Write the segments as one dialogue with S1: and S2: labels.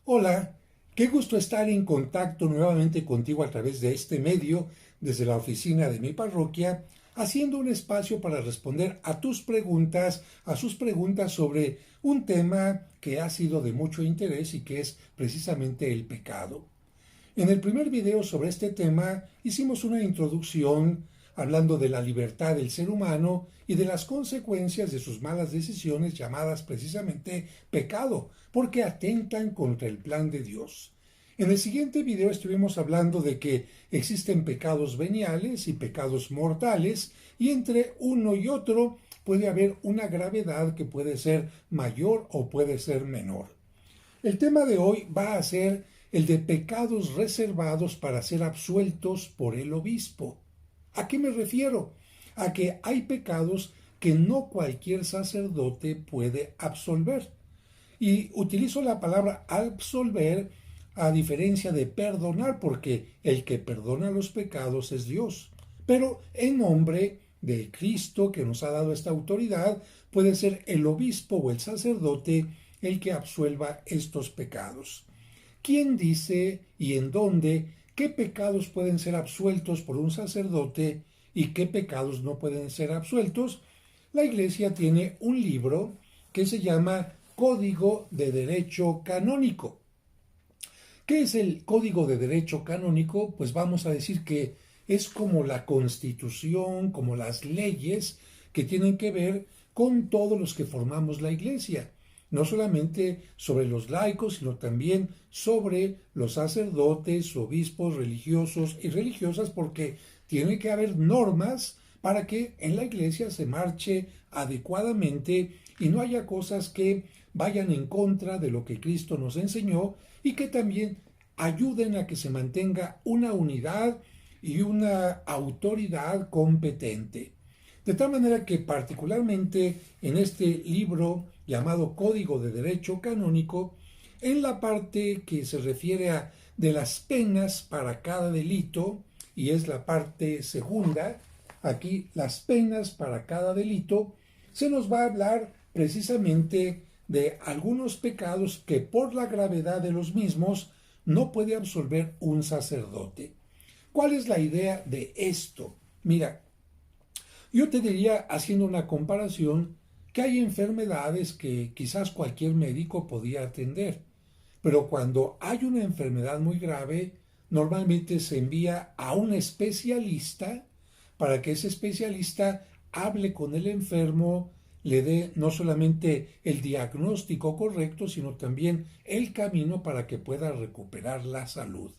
S1: Hola, qué gusto estar en contacto nuevamente contigo a través de este medio, desde la oficina de mi parroquia, haciendo un espacio para responder a tus preguntas, a sus preguntas sobre un tema que ha sido de mucho interés y que es precisamente el pecado. En el primer video sobre este tema hicimos una introducción hablando de la libertad del ser humano y de las consecuencias de sus malas decisiones llamadas precisamente pecado, porque atentan contra el plan de Dios. En el siguiente video estuvimos hablando de que existen pecados veniales y pecados mortales, y entre uno y otro puede haber una gravedad que puede ser mayor o puede ser menor. El tema de hoy va a ser el de pecados reservados para ser absueltos por el obispo. ¿A qué me refiero? A que hay pecados que no cualquier sacerdote puede absolver. Y utilizo la palabra absolver a diferencia de perdonar, porque el que perdona los pecados es Dios. Pero en nombre de Cristo, que nos ha dado esta autoridad, puede ser el obispo o el sacerdote el que absuelva estos pecados. ¿Quién dice y en dónde qué pecados pueden ser absueltos por un sacerdote y qué pecados no pueden ser absueltos? La Iglesia tiene un libro que se llama Código de Derecho Canónico. ¿Qué es el Código de Derecho Canónico? Pues vamos a decir que es como la Constitución, como las leyes que tienen que ver con todos los que formamos la Iglesia. No solamente sobre los laicos, sino también sobre los sacerdotes, obispos, religiosos y religiosas, porque tiene que haber normas para que en la Iglesia se marche adecuadamente y no haya cosas que vayan en contra de lo que Cristo nos enseñó y que también ayuden a que se mantenga una unidad y una autoridad competente. De tal manera que particularmente en este libro llamado Código de Derecho Canónico, en la parte que se refiere a de las penas para cada delito, y es la parte segunda, aquí las penas para cada delito, se nos va a hablar precisamente de algunos pecados que por la gravedad de los mismos no puede absolver un sacerdote. ¿Cuál es la idea de esto? Mira, yo te diría, haciendo una comparación, que hay enfermedades que quizás cualquier médico podía atender, pero cuando hay una enfermedad muy grave, normalmente se envía a un especialista para que ese especialista hable con el enfermo, le dé no solamente el diagnóstico correcto, sino también el camino para que pueda recuperar la salud.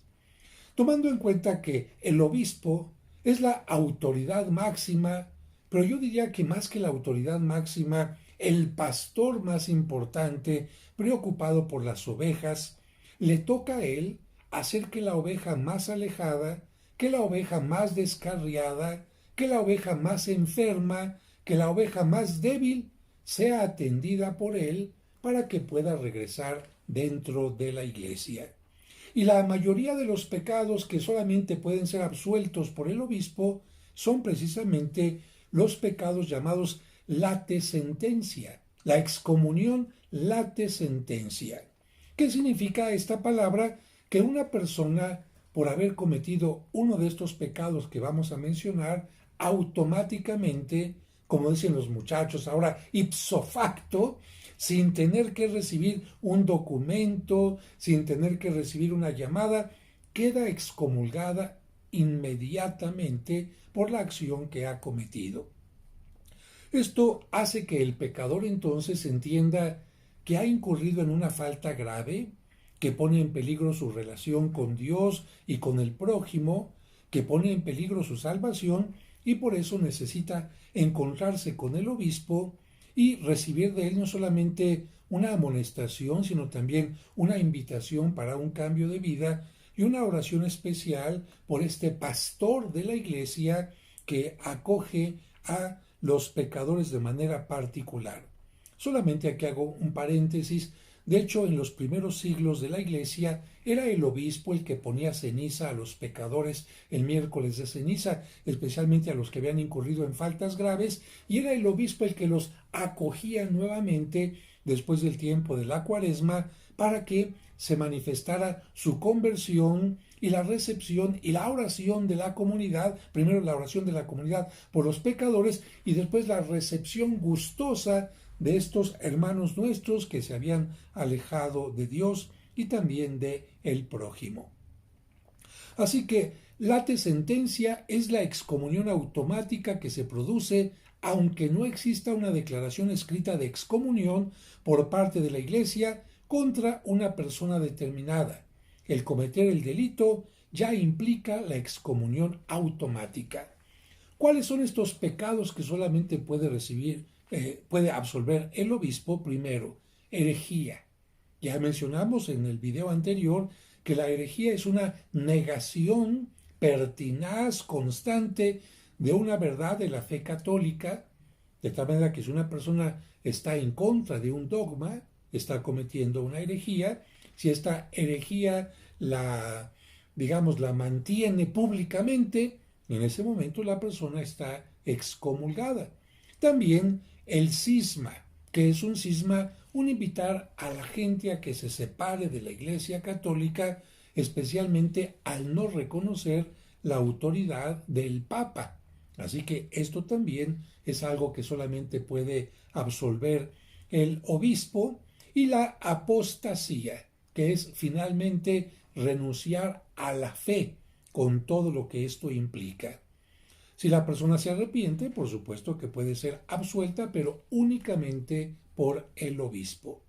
S1: Tomando en cuenta que el obispo es la autoridad máxima, pero yo diría que más que la autoridad máxima, el pastor más importante, preocupado por las ovejas, le toca a él hacer que la oveja más alejada, que la oveja más descarriada, que la oveja más enferma, que la oveja más débil, sea atendida por él para que pueda regresar dentro de la iglesia. Y la mayoría de los pecados que solamente pueden ser absueltos por el obispo son precisamente los pecados llamados late sentencia, la excomunión late sentencia. ¿Qué significa esta palabra? Que una persona, por haber cometido uno de estos pecados que vamos a mencionar, automáticamente, como dicen los muchachos ahora, ipso facto, sin tener que recibir un documento, sin tener que recibir una llamada, queda excomulgada inmediatamente por la acción que ha cometido. Esto hace que el pecador entonces entienda que ha incurrido en una falta grave, que pone en peligro su relación con Dios y con el prójimo, que pone en peligro su salvación y por eso necesita encontrarse con el obispo y recibir de él no solamente una amonestación, sino también una invitación para un cambio de vida y una oración especial por este pastor de la iglesia que acoge a los pecadores de manera particular. Solamente aquí hago un paréntesis. De hecho, en los primeros siglos de la Iglesia era el obispo el que ponía ceniza a los pecadores el miércoles de ceniza, especialmente a los que habían incurrido en faltas graves, y era el obispo el que los acogía nuevamente después del tiempo de la Cuaresma, para que se manifestara su conversión y la recepción y la oración de la comunidad, primero la oración de la comunidad por los pecadores y después la recepción gustosa de estos hermanos nuestros que se habían alejado de Dios y también de el prójimo. Así que late sentencia es la excomunión automática que se produce aunque no exista una declaración escrita de excomunión por parte de la Iglesia contra una persona determinada. El cometer el delito ya implica la excomunión automática. ¿Cuáles son estos pecados que solamente puede absolver el obispo? Primero, herejía. Ya mencionamos en el video anterior que la herejía es una negación pertinaz, constante, de una verdad de la fe católica, de tal manera que si una persona está en contra de un dogma, está cometiendo una herejía. Si esta herejía la mantiene públicamente, en ese momento la persona está excomulgada. También el cisma, que es un cisma, un invitar a la gente a que se separe de la Iglesia Católica, especialmente al no reconocer la autoridad del Papa. Así que esto también es algo que solamente puede absolver el obispo. Y la apostasía, que es finalmente renunciar a la fe con todo lo que esto implica. Si la persona se arrepiente, por supuesto que puede ser absuelta, pero únicamente por el obispo.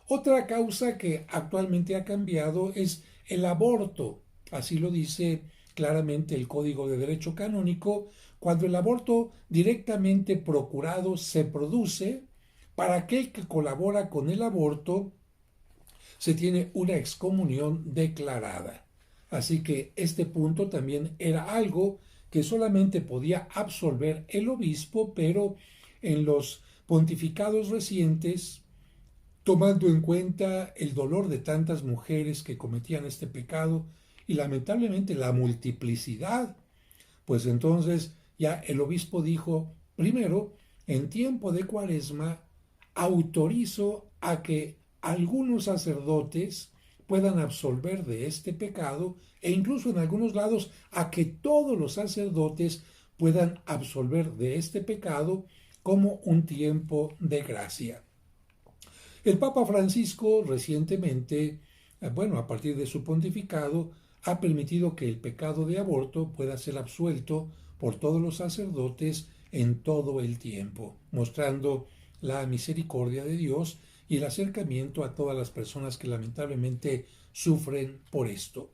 S1: Otra causa que actualmente ha cambiado es el aborto. Así lo dice claramente el Código de Derecho Canónico. Cuando el aborto directamente procurado se produce, para aquel que colabora con el aborto, se tiene una excomunión declarada. Así que este punto también era algo que solamente podía absolver el obispo, pero en los pontificados recientes, tomando en cuenta el dolor de tantas mujeres que cometían este pecado y lamentablemente la multiplicidad, pues entonces ya el obispo dijo, primero, en tiempo de Cuaresma, autorizo a que algunos sacerdotes puedan absolver de este pecado e incluso en algunos lados a que todos los sacerdotes puedan absolver de este pecado como un tiempo de gracia. El Papa Francisco recientemente, a partir de su pontificado, ha permitido que el pecado de aborto pueda ser absuelto por todos los sacerdotes en todo el tiempo, mostrando la misericordia de Dios y el acercamiento a todas las personas que lamentablemente sufren por esto.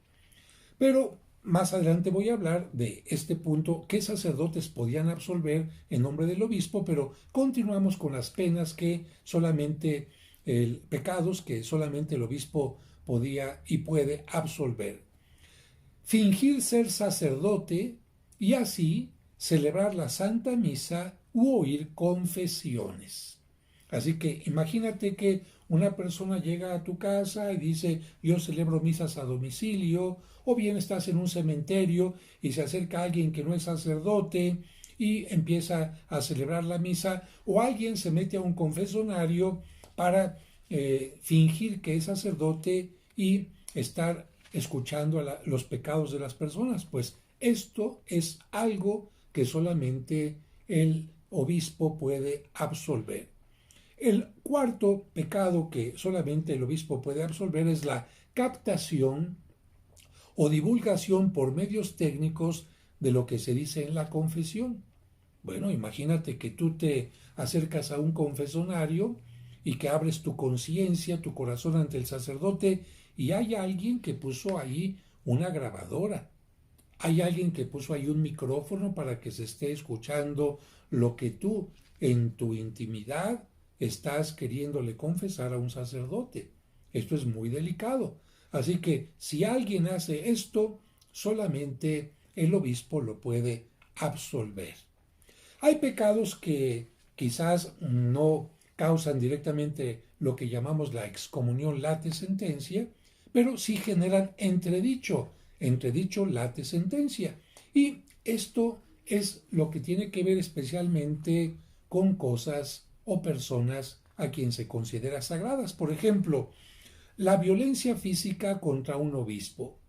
S1: Pero más adelante voy a hablar de este punto, qué sacerdotes podían absolver en nombre del obispo, pero continuamos con las penas pecados que solamente el obispo podía y puede absolver. Fingir ser sacerdote y así celebrar la Santa Misa u oír confesiones. Así que imagínate que una persona llega a tu casa y dice, yo celebro misas a domicilio, o bien estás en un cementerio y se acerca alguien que no es sacerdote y empieza a celebrar la misa, o alguien se mete a un confesionario para fingir que es sacerdote y estar escuchando los pecados de las personas. Pues esto es algo que solamente el obispo puede absolver. El cuarto pecado que solamente el obispo puede absolver es la captación o divulgación por medios técnicos de lo que se dice en la confesión. Bueno, imagínate que tú te acercas a un confesionario y que abres tu conciencia, tu corazón ante el sacerdote y hay alguien que puso ahí una grabadora. Hay alguien que puso ahí un micrófono para que se esté escuchando lo que tú en tu intimidad estás queriéndole confesar a un sacerdote. Esto es muy delicado. Así que si alguien hace esto, solamente el obispo lo puede absolver. Hay pecados que quizás no causan directamente lo que llamamos la excomunión late sentencia, pero sí generan entredicho late sentencia. Y esto es lo que tiene que ver especialmente con cosas o personas a quien se considera sagradas. Por ejemplo, la violencia física contra un obispo.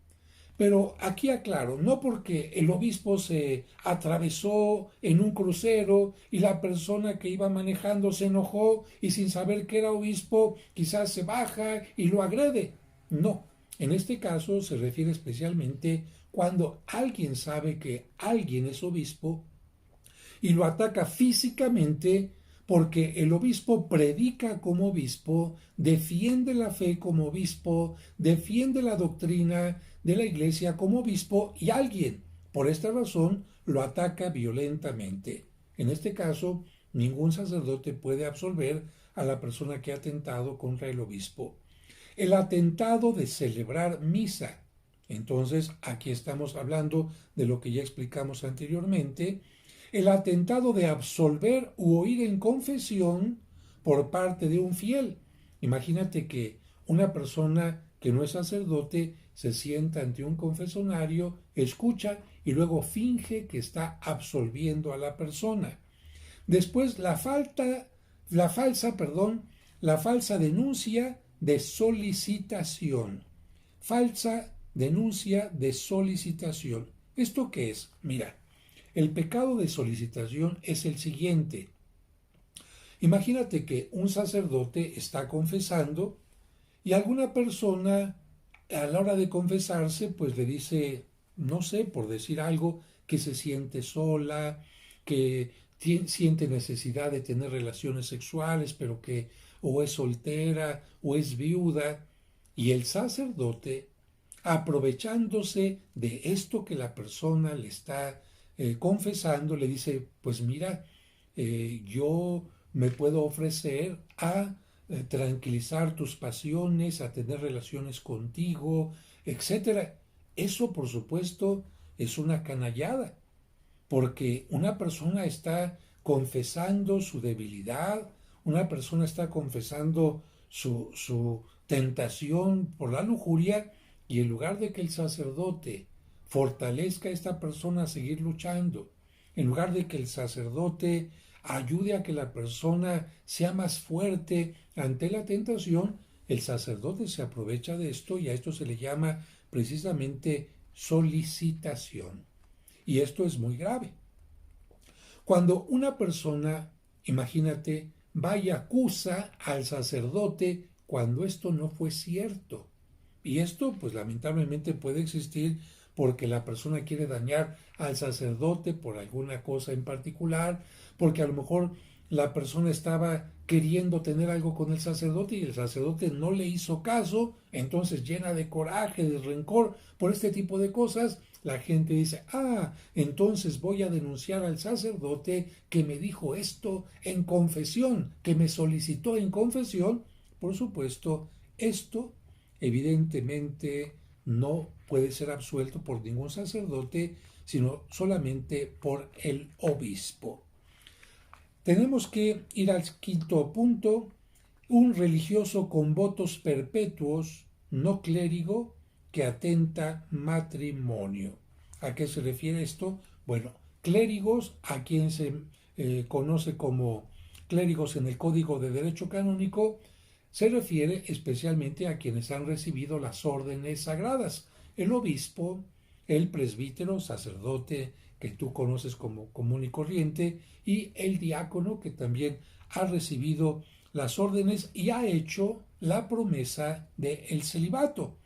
S1: Pero aquí aclaro, no porque el obispo se atravesó en un crucero y la persona que iba manejando se enojó y sin saber que era obispo quizás se baja y lo agrede. No, en este caso se refiere especialmente cuando alguien sabe que alguien es obispo y lo ataca físicamente porque el obispo predica como obispo, defiende la fe como obispo, defiende la doctrina de la iglesia como obispo y alguien, por esta razón, lo ataca violentamente. En este caso, ningún sacerdote puede absolver a la persona que ha atentado contra el obispo. El atentado de celebrar misa. Entonces, aquí estamos hablando de lo que ya explicamos anteriormente, el atentado de absolver u oír en confesión por parte de un fiel. Imagínate que una persona que no es sacerdote se sienta ante un confesonario, escucha y luego finge que está absolviendo a la persona. Después la falsa denuncia de solicitación. Falsa denuncia de solicitación. ¿Esto qué es? Mira, el pecado de solicitación es el siguiente. Imagínate que un sacerdote está confesando y alguna persona a la hora de confesarse pues le dice, no sé, por decir algo, que se siente sola, que siente necesidad de tener relaciones sexuales, pero que o es soltera o es viuda, y el sacerdote, aprovechándose de esto que la persona le está confesando, le dice, pues mira, yo me puedo ofrecer a tranquilizar tus pasiones, a tener relaciones contigo, etcétera. Eso, por supuesto, es una canallada, porque una persona está confesando su debilidad, una persona está confesando su tentación por la lujuria, y en lugar de que el sacerdote fortalezca a esta persona a seguir luchando, en lugar de que el sacerdote ayude a que la persona sea más fuerte ante la tentación, el sacerdote se aprovecha de esto y a esto se le llama precisamente solicitación. Y esto es muy grave. Cuando una persona, imagínate, va y acusa al sacerdote cuando esto no fue cierto. Y esto, pues lamentablemente puede existir porque la persona quiere dañar al sacerdote por alguna cosa en particular, porque a lo mejor la persona estaba queriendo tener algo con el sacerdote y el sacerdote no le hizo caso, entonces llena de coraje, de rencor por este tipo de cosas, la gente dice, entonces voy a denunciar al sacerdote que me dijo esto en confesión, que me solicitó en confesión. Por supuesto, esto evidentemente no puede ser absuelto por ningún sacerdote, sino solamente por el obispo. Tenemos que ir al quinto punto. Un religioso con votos perpetuos, no clérigo, que atenta matrimonio. ¿A qué se refiere esto? Bueno, clérigos, a quien se conoce como clérigos en el Código de Derecho Canónico, se refiere especialmente a quienes han recibido las órdenes sagradas, el obispo, el presbítero, sacerdote, que tú conoces como común y corriente, y el diácono, que también ha recibido las órdenes y ha hecho la promesa del celibato.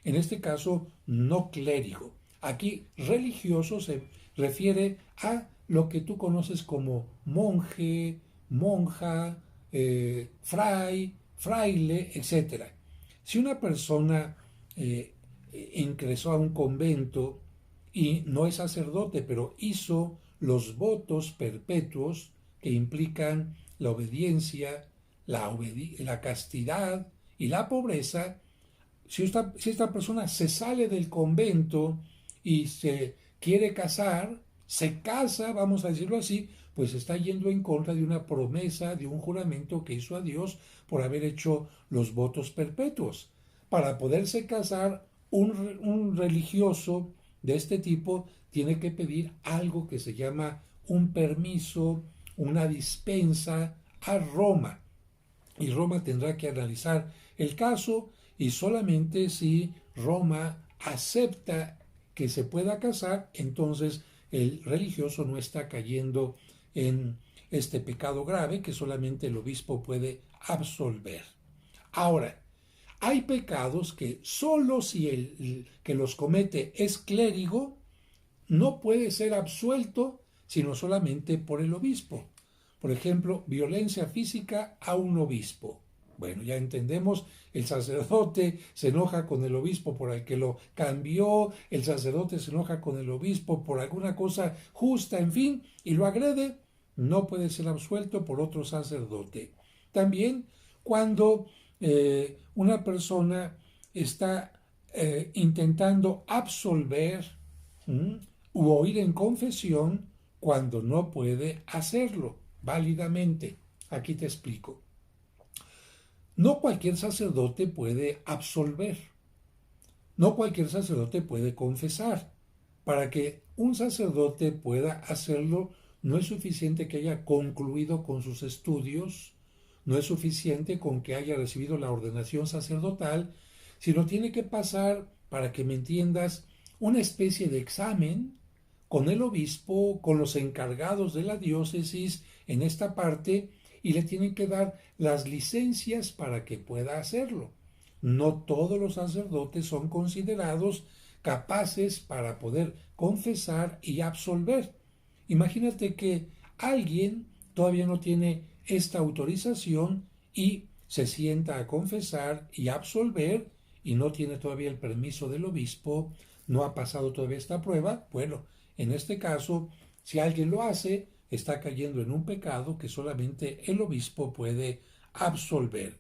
S1: En este caso, no clérigo. Aquí religioso se refiere a lo que tú conoces como monje, monja, fray, fraile, etc. Si una persona ingresó a un convento y no es sacerdote, pero hizo los votos perpetuos que implican la obediencia, la castidad y la pobreza, si esta persona se sale del convento y se quiere casar, se casa, vamos a decirlo así, pues está yendo en contra de una promesa, de un juramento que hizo a Dios por haber hecho los votos perpetuos. Para poderse casar, un religioso de este tipo tiene que pedir algo que se llama un permiso, una dispensa a Roma. y Roma tendrá que analizar el caso, y solamente si Roma acepta que se pueda casar, entonces el religioso no está cayendo en este pecado grave que solamente el obispo puede absolver. Ahora, hay pecados que solo si el que los comete es clérigo, no puede ser absuelto sino solamente por el obispo. Por ejemplo, violencia física a un obispo. Bueno, ya entendemos, el sacerdote se enoja con el obispo por el que lo cambió, el sacerdote se enoja con el obispo por alguna cosa justa, en fin, y lo agrede, no puede ser absuelto por otro sacerdote. También cuando una persona está intentando absolver u oír en confesión cuando no puede hacerlo válidamente. Aquí te explico. No cualquier sacerdote puede absolver. No cualquier sacerdote puede confesar. Para que un sacerdote pueda hacerlo, no es suficiente que haya concluido con sus estudios, no es suficiente con que haya recibido la ordenación sacerdotal, sino tiene que pasar, para que me entiendas, una especie de examen con el obispo, con los encargados de la diócesis en esta parte, y le tienen que dar las licencias para que pueda hacerlo. No todos los sacerdotes son considerados capaces para poder confesar y absolver. Imagínate que alguien todavía no tiene esta autorización y se sienta a confesar y absolver y no tiene todavía el permiso del obispo, no ha pasado todavía esta prueba. Bueno, en este caso, si alguien lo hace, está cayendo en un pecado que solamente el obispo puede absolver.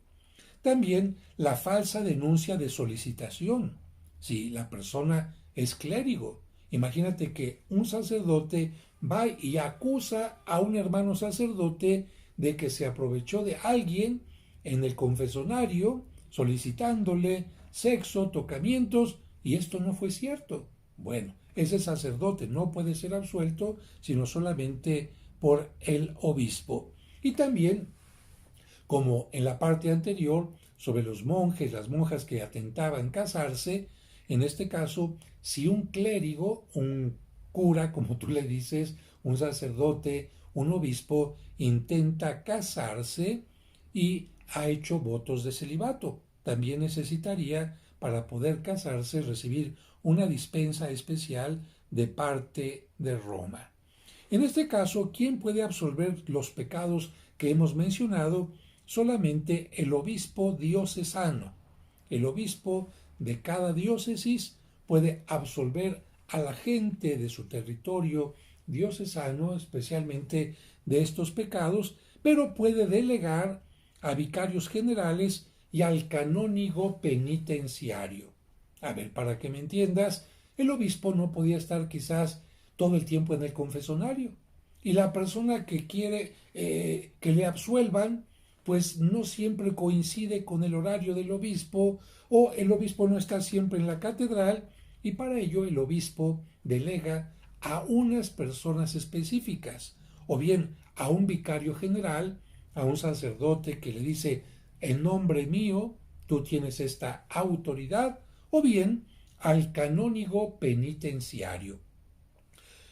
S1: También la falsa denuncia de solicitación. Si la persona es clérigo, imagínate que un sacerdote va y acusa a un hermano sacerdote de que se aprovechó de alguien en el confesonario solicitándole sexo, tocamientos, y esto no fue cierto. Bueno, ese sacerdote no puede ser absuelto sino solamente por el obispo. Y también, como en la parte anterior, sobre los monjes, las monjas que atentaban casarse, en este caso, si un clérigo, un cura, como tú le dices, un sacerdote, un obispo, intenta casarse y ha hecho votos de celibato, también necesitaría, para poder casarse, recibir una dispensa especial de parte de Roma. En este caso, ¿quién puede absolver los pecados que hemos mencionado? Solamente el obispo diocesano. El obispo de cada diócesis puede absolver a la gente de su territorio diocesano, especialmente de estos pecados, pero puede delegar a vicarios generales y al canónigo penitenciario. A ver, para que me entiendas, el obispo no podía estar quizás todo el tiempo en el confesonario, y la persona que quiere que le absuelvan, pues no siempre coincide con el horario del obispo, o el obispo no está siempre en la catedral, y para ello el obispo delega a unas personas específicas, o bien a un vicario general, a un sacerdote que le dice: en nombre mío tú tienes esta autoridad, o bien al canónigo penitenciario.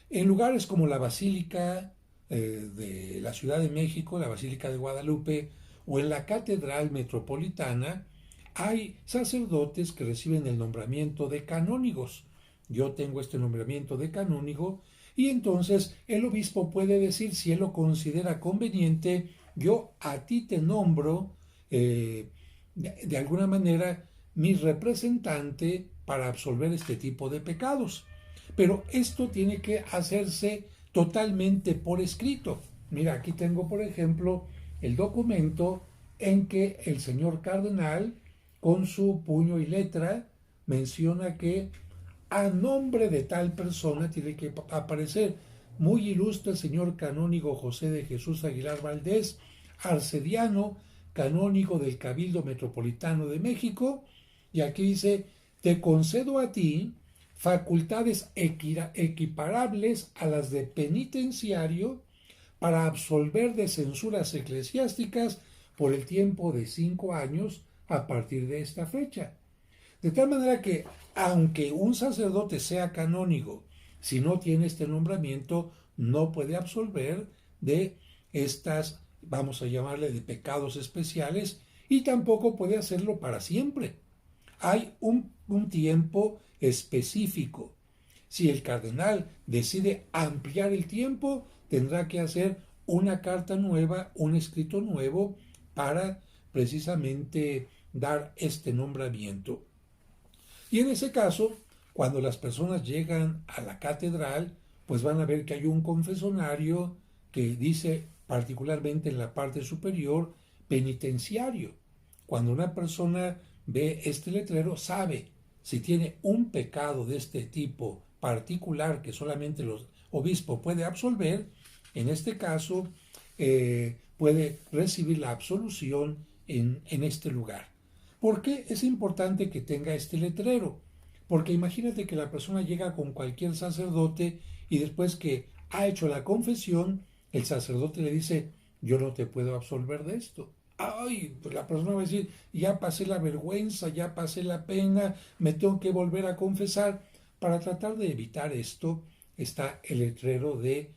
S1: En lugares como la Basílica de la Ciudad de México, la Basílica de Guadalupe, o en la Catedral Metropolitana, hay sacerdotes que reciben el nombramiento de canónigos. Yo tengo este nombramiento de canónigo, y entonces el obispo puede decir, si él lo considera conveniente: yo a ti te nombro de alguna manera mi representante para absolver este tipo de pecados. Pero esto tiene que hacerse totalmente por escrito. Mira, aquí tengo, por ejemplo, el documento en que el señor cardenal, con su puño y letra, menciona que a nombre de tal persona tiene que aparecer: muy ilustre señor canónigo José de Jesús Aguilar Valdés, arcediano, canónigo del Cabildo Metropolitano de México. Y aquí dice: te concedo a ti facultades equiparables a las de penitenciario para absolver de censuras eclesiásticas por el tiempo de 5 años a partir de esta fecha. De tal manera que, aunque un sacerdote sea canónigo, si no tiene este nombramiento, no puede absolver de estas, vamos a llamarle, de pecados especiales, y tampoco puede hacerlo para siempre. Hay un tiempo específico. Si el cardenal decide ampliar el tiempo, tendrá que hacer una carta nueva, un escrito nuevo, para precisamente dar este nombramiento. Y en ese caso, cuando las personas llegan a la catedral, pues van a ver que hay un confesonario que dice, particularmente en la parte superior, penitenciario. Cuando una persona ve este letrero, sabe si tiene un pecado de este tipo particular que solamente el obispo puede absolver. En este caso, puede recibir la absolución en este lugar. ¿Por qué es importante que tenga este letrero? Porque imagínate que la persona llega con cualquier sacerdote y después que ha hecho la confesión, el sacerdote le dice, yo no te puedo absolver de esto. Ay, pues la persona va a decir, ya pasé la vergüenza, ya pasé la pena, me tengo que volver a confesar. Para tratar de evitar esto está el letrero de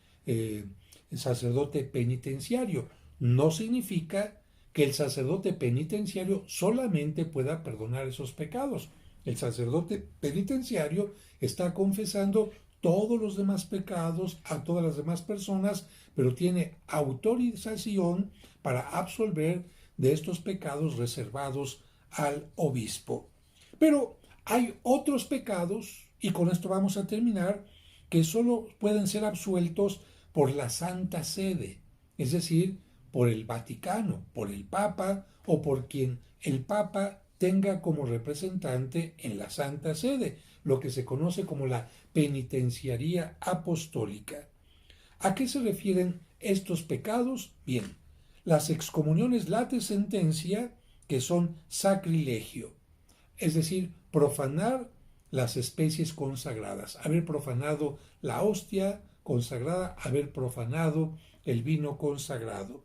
S1: sacerdote penitenciario. No significa que el sacerdote penitenciario solamente pueda perdonar esos pecados. El sacerdote penitenciario está confesando todos los demás pecados a todas las demás personas, pero tiene autorización para absolver de estos pecados reservados al obispo. Pero hay otros pecados, y con esto vamos a terminar, que solo pueden ser absueltos por la Santa Sede, es decir, por el Vaticano, por el Papa o por quien el Papa tenga como representante en la Santa Sede, lo que se conoce como la penitenciaría apostólica. ¿A qué se refieren estos pecados? Bien, las excomuniones late sentencia, que son sacrilegio, es decir, profanar las especies consagradas, haber profanado la hostia consagrada, haber profanado el vino consagrado.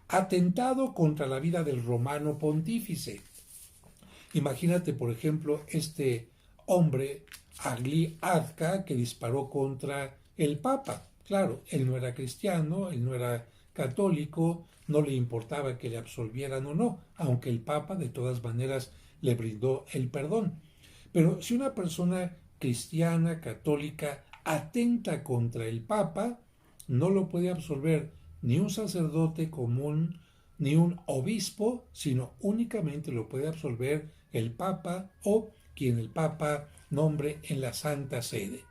S1: Atentado contra la vida del romano pontífice. Imagínate, por ejemplo, este hombre, Agli Azca, que disparó contra el Papa. Claro, él no era cristiano, él no era católico, no le importaba que le absolvieran o no, aunque el Papa de todas maneras le brindó el perdón. Pero si una persona cristiana, católica, atenta contra el Papa, no lo puede absolver ni un sacerdote común, ni un obispo, sino únicamente lo puede absolver el Papa o quien el Papa nombre en la Santa Sede.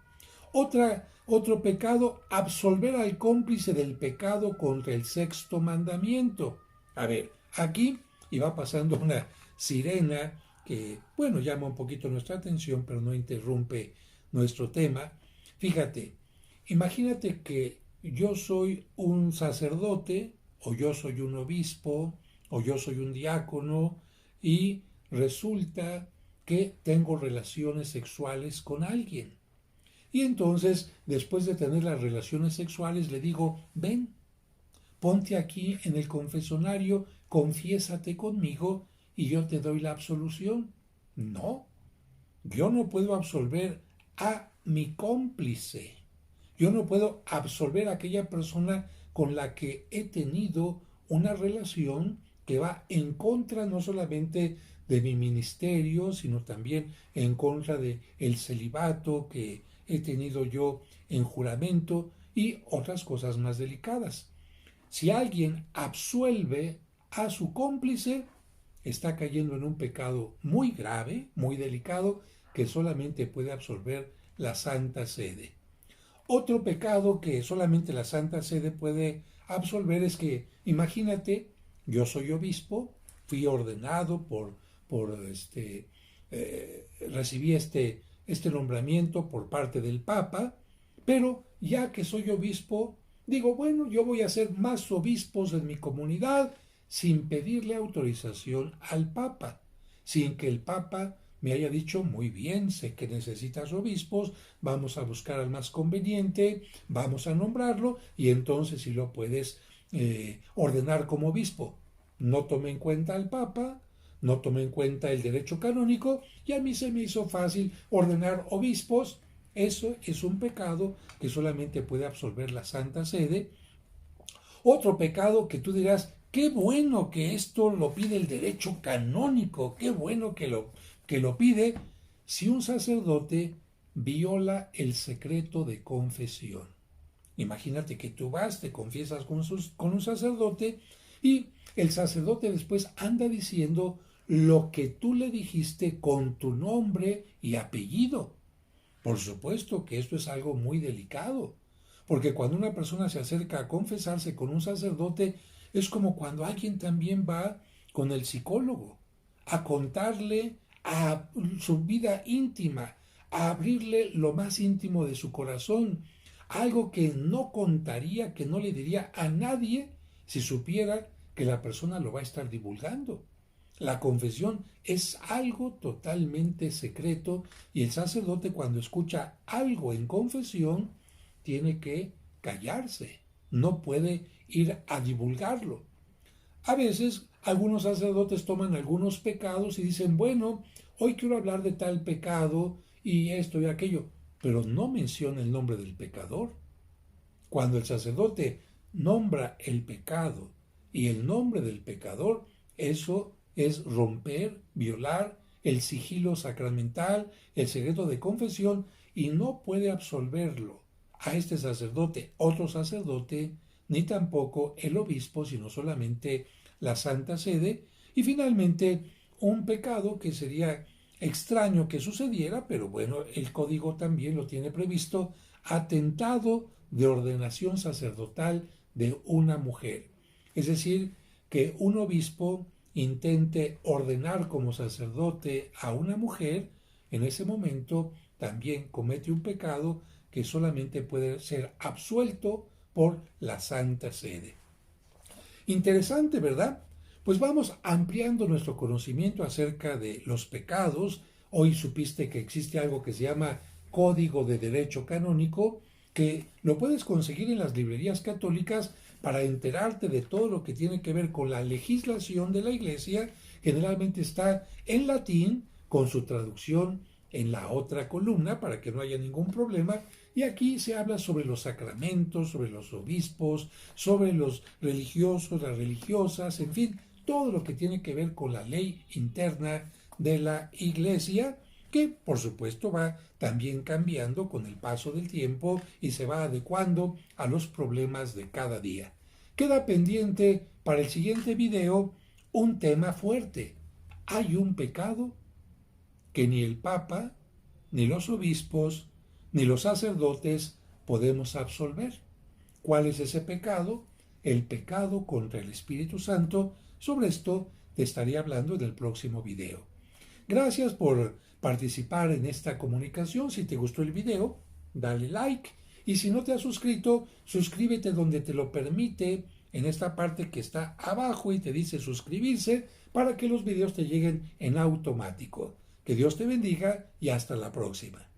S1: Otro pecado, absolver al cómplice del pecado contra el sexto mandamiento. A ver, aquí iba pasando una sirena que, bueno, llama un poquito nuestra atención, pero no interrumpe nuestro tema. Fíjate, imagínate que yo soy un sacerdote, o yo soy un obispo, o yo soy un diácono, y resulta que tengo relaciones sexuales con alguien. Y entonces, después de tener las relaciones sexuales, le digo, ven, ponte aquí en el confesonario, confiésate conmigo y yo te doy la absolución. No, yo no puedo absolver a mi cómplice. Yo no puedo absolver a aquella persona con la que he tenido una relación que va en contra no solamente de mi ministerio, sino también en contra de el celibato que he tenido yo en juramento y otras cosas más delicadas. Si alguien absuelve a su cómplice, está cayendo en un pecado muy grave, muy delicado, que solamente puede absolver la Santa Sede. Otro pecado que solamente la Santa Sede puede absolver es que, imagínate, yo soy obispo, fui ordenado recibí este nombramiento por parte del Papa, pero ya que soy obispo, digo, bueno, yo voy a hacer más obispos en mi comunidad sin pedirle autorización al Papa, sin que el Papa me haya dicho, muy bien, sé que necesitas obispos, vamos a buscar al más conveniente, vamos a nombrarlo y entonces si lo puedes ordenar como obispo. no tomé en cuenta al Papa, no tomé en cuenta el derecho canónico y a mí se me hizo fácil ordenar obispos. Eso es un pecado que solamente puede absolver la Santa Sede. Otro pecado que tú dirás, qué bueno que esto lo pide el derecho canónico, qué bueno que lo pide, si un sacerdote viola el secreto de confesión. Imagínate que tú vas, te confiesas con un sacerdote y el sacerdote después anda diciendo lo que tú le dijiste con tu nombre y apellido. Por supuesto que esto es algo muy delicado, porque cuando una persona se acerca a confesarse con un sacerdote, es como cuando alguien también va con el psicólogo a contarle a su vida íntima, a abrirle lo más íntimo de su corazón, algo que no contaría, que no le diría a nadie si supiera que la persona lo va a estar divulgando. La confesión es algo totalmente secreto y el sacerdote cuando escucha algo en confesión tiene que callarse, no puede ir a divulgarlo. A veces algunos sacerdotes toman algunos pecados y dicen, bueno, hoy quiero hablar de tal pecado y esto y aquello, pero no menciona el nombre del pecador. Cuando el sacerdote nombra el pecado y el nombre del pecador, eso es romper, violar el sigilo sacramental, el secreto de confesión, y no puede absolverlo a este sacerdote, otro sacerdote, ni tampoco el obispo, sino solamente la Santa Sede. Y finalmente, un pecado que sería extraño que sucediera, pero bueno, el código también lo tiene previsto, atentado de ordenación sacerdotal de una mujer. Es decir, que un obispo intente ordenar como sacerdote a una mujer, en ese momento también comete un pecado que solamente puede ser absuelto por la Santa Sede. Interesante, ¿verdad? Pues vamos ampliando nuestro conocimiento acerca de los pecados. Hoy supiste que existe algo que se llama Código de Derecho Canónico, que lo puedes conseguir en las librerías católicas para enterarte de todo lo que tiene que ver con la legislación de la Iglesia. Generalmente está en latín, con su traducción en la otra columna para que no haya ningún problema. Y aquí se habla sobre los sacramentos, sobre los obispos, sobre los religiosos, las religiosas, en fin, todo lo que tiene que ver con la ley interna de la Iglesia, que por supuesto va también cambiando con el paso del tiempo y se va adecuando a los problemas de cada día. Queda pendiente para el siguiente video un tema fuerte. Hay un pecado que ni el Papa, ni los obispos, ni los sacerdotes podemos absolver. ¿Cuál es ese pecado? El pecado contra el Espíritu Santo. Sobre esto te estaré hablando en el próximo video. Gracias por participar en esta comunicación. Si te gustó el video, dale like. Y si no te has suscrito, suscríbete donde te lo permite, en esta parte que está abajo y te dice suscribirse, para que los videos te lleguen en automático. Que Dios te bendiga y hasta la próxima.